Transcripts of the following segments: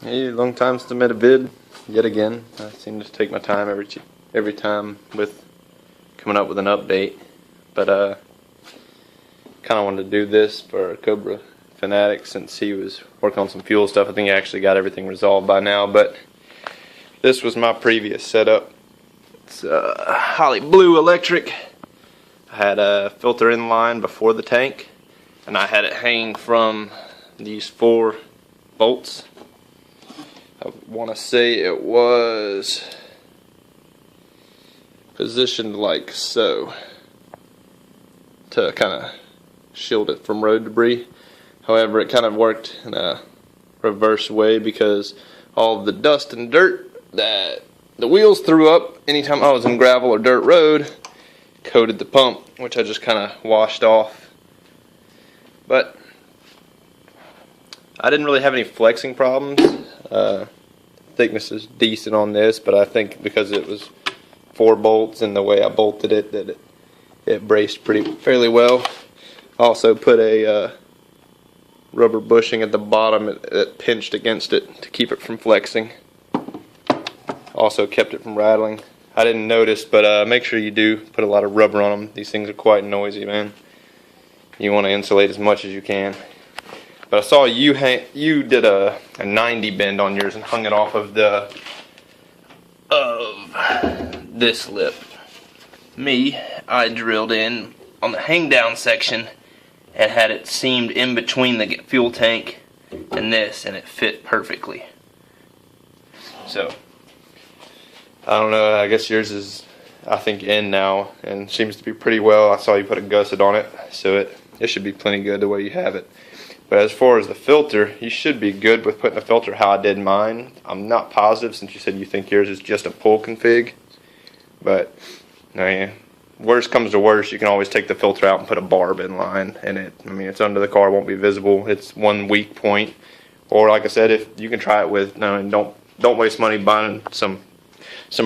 Hey, long time since I made a vid. Yet again, I seem to take my time every time with coming up with an update. But kind of wanted to do this for Cobra Fanatic since he was working on some fuel stuff. I think he actually got everything resolved by now. But this was my previous setup. It's Holly Blue Electric. I had a filter in line before the tank, and I had it hanging from these 4 bolts. I want to say it was positioned like so to kind of shield it from road debris. However, it kind of worked in a reverse way because all of the dust and dirt that the wheels threw up anytime I was in gravel or dirt road coated the pump, which I just kind of washed off. But I didn't really have any flexing problems. Thickness is decent on this, but I think because it was 4 bolts and the way I bolted it, that it braced fairly well. Also put a rubber bushing at the bottom that pinched against it to keep it from flexing. Also kept it from rattling. I didn't notice, but make sure you do put a lot of rubber on them. These things are quite noisy, man. You want to insulate as much as you can. But I saw you did a 90 bend on yours and hung it off of this lip. Me, I drilled in on the hang down section and had it seamed in between the fuel tank and this, and it fit perfectly. So I don't know, I guess yours is, I think, in now and seems to be pretty well. I saw you put a gusset on it, so it should be plenty good the way you have it. But as far as the filter, you should be good with putting a filter how I did mine. I'm not positive since you said you think yours is just a pull config. But worst comes to worst, you can always take the filter out and put a barb in line. And it's under the car, it won't be visible. It's one weak point. Or like I said, if you can try it with, don't waste money buying some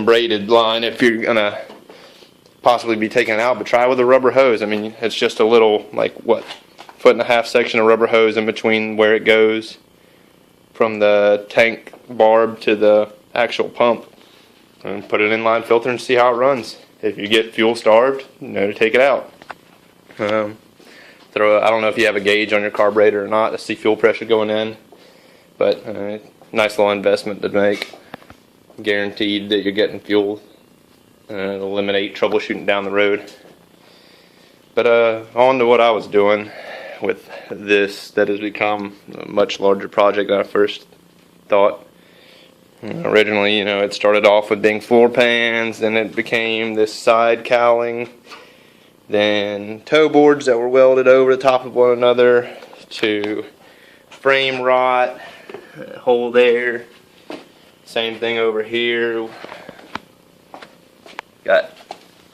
braided line if you're gonna possibly be taking it out. But try it with a rubber hose. I mean, it's just a little, like, what, 1.5 foot section of rubber hose in between where it goes from the tank barb to the actual pump, and put it in line filter and see how it runs. If you get fuel starved, to take it out. I don't know if you have a gauge on your carburetor or not to see fuel pressure going in, but nice little investment to make. Guaranteed that you're getting fuel. It'll eliminate troubleshooting down the road. But on to what I was doing with this that has become a much larger project than I first thought. Originally, it started off with being floor pans, then it became this side cowling, then toe boards that were welded over the top of one another, to frame rot, hole there, same thing over here. Got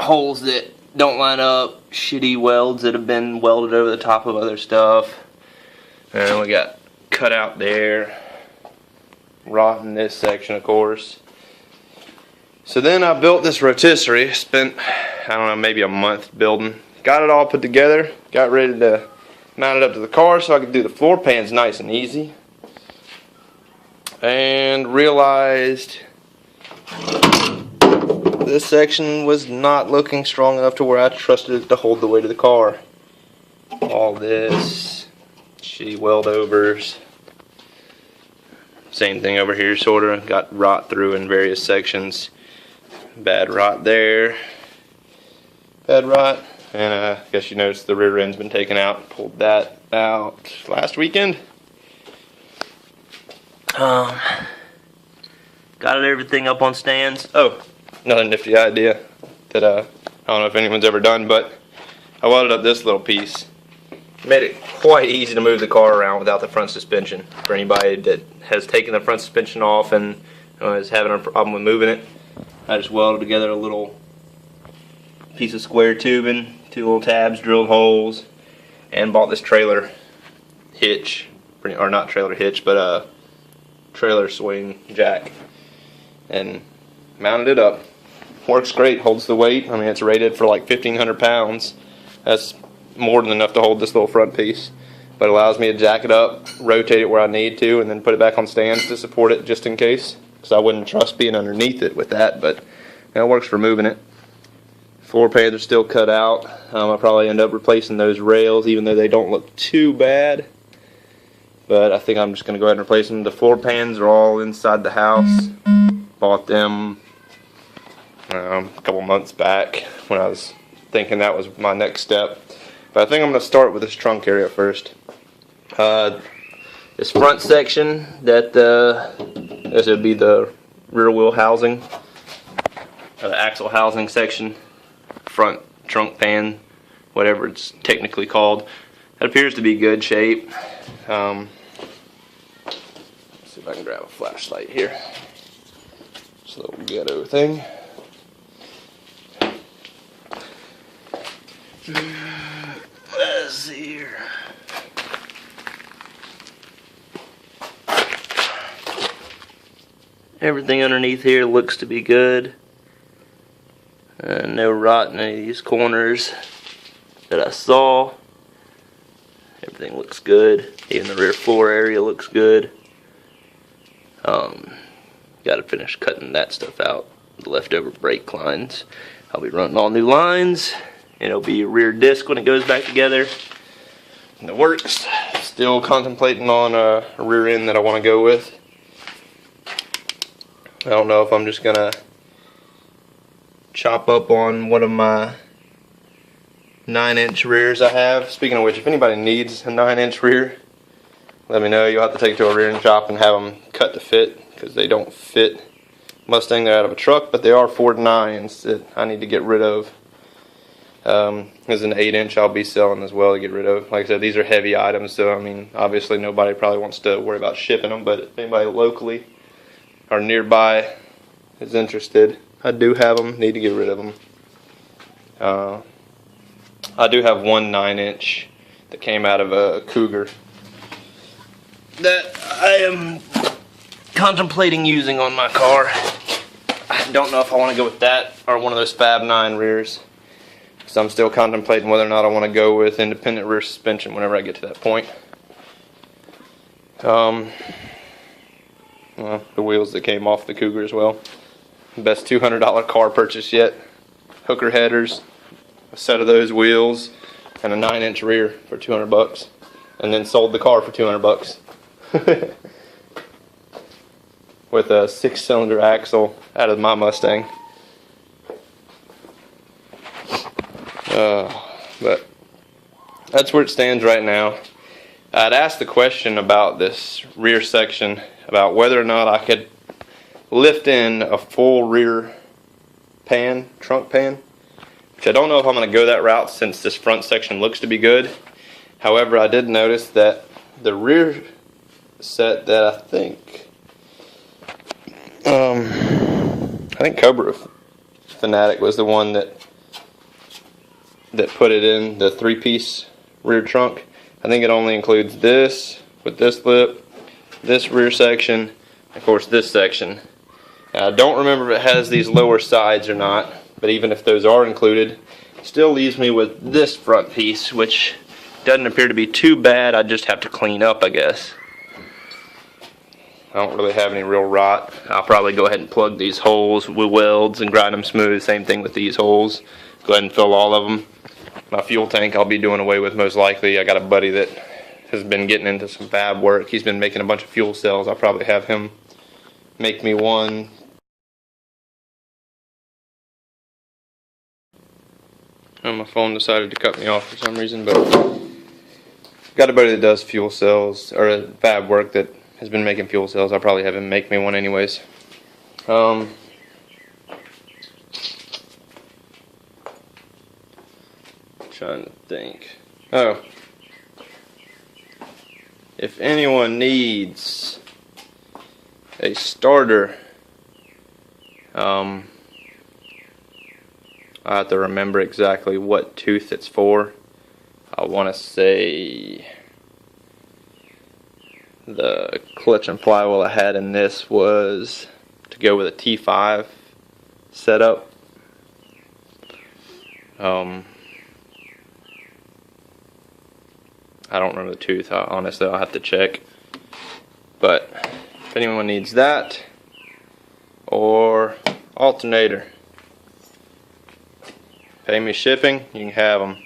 holes that don't line up, shitty welds that have been welded over the top of other stuff, and we got cut out there, rot in this section, of course. So then I built this rotisserie, spent, I don't know, maybe a month building, got it all put together, got ready to mount it up to the car so I could do the floor pans nice and easy, and realized this section was not looking strong enough to where I trusted it to hold the weight of the car. All this shitty weld overs. Same thing over here, sorta. Got rot through in various sections. Bad rot there. Bad rot. And I guess you noticed the rear end's been taken out. Pulled that out last weekend. Got everything up on stands. Oh, another nifty idea that I don't know if anyone's ever done, but I welded up this little piece. Made it quite easy to move the car around without the front suspension. For anybody that has taken the front suspension off and is having a problem with moving it, I just welded together a little piece of square tubing, 2 little tabs, drilled holes, and bought this trailer hitch, or not trailer hitch, but a trailer swing jack, and mounted it up. Works great, holds the weight. I mean, it's rated for like 1,500 pounds. That's more than enough to hold this little front piece. but allows me to jack it up, rotate it where I need to, and then put it back on stands to support it just in case, because I wouldn't trust being underneath it with that, but it works for moving it. Floor pans are still cut out. I'll probably end up replacing those rails, even though they don't look too bad. But I think I'm just going to go ahead and replace them. The floor pans are all inside the house. Bought them a couple months back when I was thinking that was my next step. But I think I'm going to start with this trunk area first. This front section, this would be the rear wheel housing, the axle housing section, front trunk pan, whatever it's technically called. It appears to be good shape. Let's see if I can grab a flashlight here. It's a little ghetto thing. Let's see here. Everything underneath here looks to be good. No rot in any of these corners that I saw. Everything looks good. Even the rear floor area looks good. Got to finish cutting that stuff out. The leftover brake lines. I'll be running all new lines. And it'll be a rear disc when it goes back together. And it works. Still contemplating on a rear end that I want to go with. I don't know if I'm just gonna chop up on one of my 9-inch rears I have. Speaking of which, if anybody needs a 9-inch rear, let me know. You'll have to take it to a rear end shop and have them cut to fit, because they don't fit Mustang. They're out of a truck, but they are Ford 9s that I need to get rid of. There's an 8-inch I'll be selling as well to get rid of. Like I said, these are heavy items, so I mean, obviously nobody probably wants to worry about shipping them, but if anybody locally or nearby is interested, I do have them. Need to get rid of them. I do have one 9-inch that came out of a Cougar that I am contemplating using on my car. I don't know if I want to go with that or one of those Fab 9 rears, because I'm still contemplating whether or not I want to go with independent rear suspension whenever I get to that point. Well, the wheels that came off the Cougar as well. Best $200 car purchase yet. Hooker headers, a set of those wheels, and a 9-inch rear for $200, and then sold the car for $200 with a 6-cylinder axle out of my Mustang. But that's where it stands right now. I'd asked the question about this rear section, about whether or not I could lift in a full rear pan, trunk pan, which I don't know if I'm going to go that route since this front section looks to be good. However, I did notice that the rear set that I think Cobra Fanatic was the one that put it in the 3-piece rear trunk. I think it only includes this with this lip, this rear section, of course this section. I don't remember if it has these lower sides or not, but even if those are included, it still leaves me with this front piece, which doesn't appear to be too bad. I just have to clean up, I guess. I don't really have any real rot. I'll probably go ahead and plug these holes with welds and grind them smooth. Same thing with these holes. Go ahead and fill all of them. My fuel tank I'll be doing away with most likely. I got a buddy that has been getting into some fab work. He's been making a bunch of fuel cells. I'll probably have him make me one. And my phone decided to cut me off for some reason, but got a buddy that does fuel cells, or fab work, that has been making fuel cells. I'll probably have him make me one anyways. Trying to think. Oh, if anyone needs a starter, I have to remember exactly what tooth it's for. I want to say the clutch and flywheel I had in this was to go with a T5 setup. I don't remember the tooth. Honestly, I'll have to check. But if anyone needs that or alternator, pay me shipping, you can have them.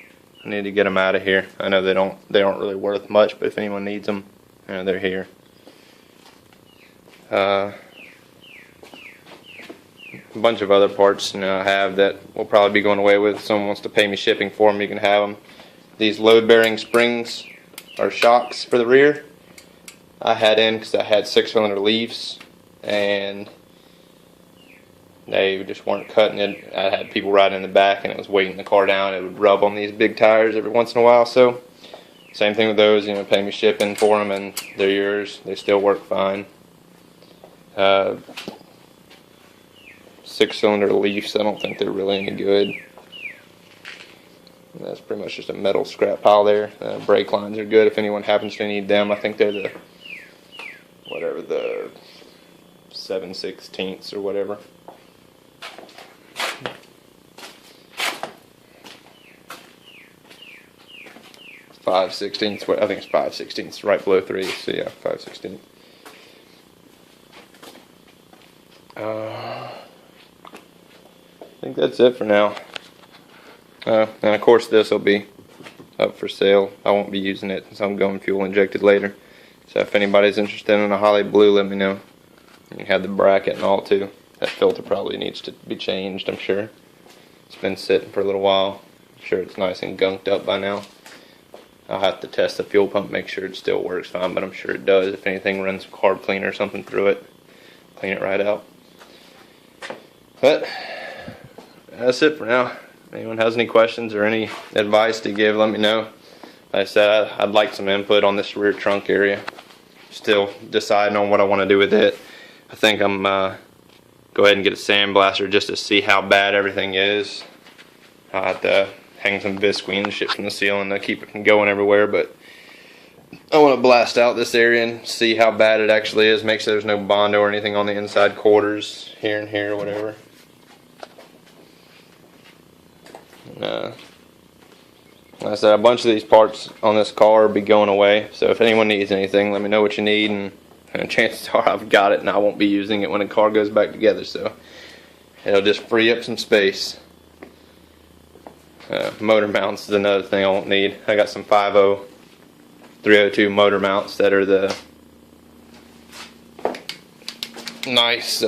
I need to get them out of here. I know they aren't really worth much, but if anyone needs them, you know, they're here. A bunch of other parts, you know, I have that will probably be going away with. If someone wants to pay me shipping for them, you can have them. These load bearing springs or shocks for the rear I had in because I had 6-cylinder leaves and they just weren't cutting it. I had people riding in the back and it was weighting the car down. It would rub on these big tires every once in a while. So same thing with those, you know, pay me shipping for them and they're yours. They still work fine. 6-cylinder leafs, I don't think they're really any good. That's pretty much just a metal scrap pile there. Brake lines are good if anyone happens to need them. I think they're the 7/16 or whatever. Five 16ths. I think it's 5/16, right below 3. So yeah, 5/16. I think that's it for now. And of course this will be up for sale. I won't be using it since I'm going fuel injected later. So if anybody's interested in a Holly Blue, let me know. You can have the bracket and all too. That filter probably needs to be changed, I'm sure. It's been sitting for a little while. I'm sure it's nice and gunked up by now. I'll have to test the fuel pump, make sure it still works fine, but I'm sure it does. If anything, run some carb cleaner or something through it. Clean it right out. But that's it for now. If anyone has any questions or any advice to give, let me know. Like I said, I'd like some input on this rear trunk area. Still deciding on what I want to do with it. I think I'm go ahead and get a sandblaster just to see how bad everything is. I'll have to hang some visqueen and shit from the ceiling to keep it from going everywhere, but I want to blast out this area and see how bad it actually is. Make sure there's no Bondo or anything on the inside quarters here and here or whatever. Like I said, a bunch of these parts on this car will be going away, so if anyone needs anything, let me know what you need, and chances are I've got it and I won't be using it when the car goes back together, so it'll just free up some space. Motor mounts is another thing I won't need. I got some 5.0 302 motor mounts that are the nice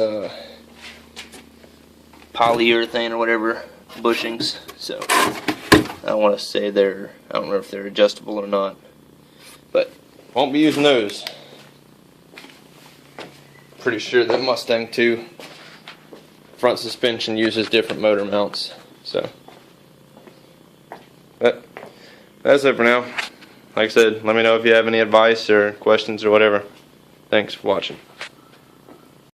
polyurethane or whatever bushings. So I don't want to say I don't know if they're adjustable or not, but won't be using those. Pretty sure that Mustang 2 front suspension uses different motor mounts. So, but that's it for now. Like I said, let me know if you have any advice or questions or whatever. Thanks for watching.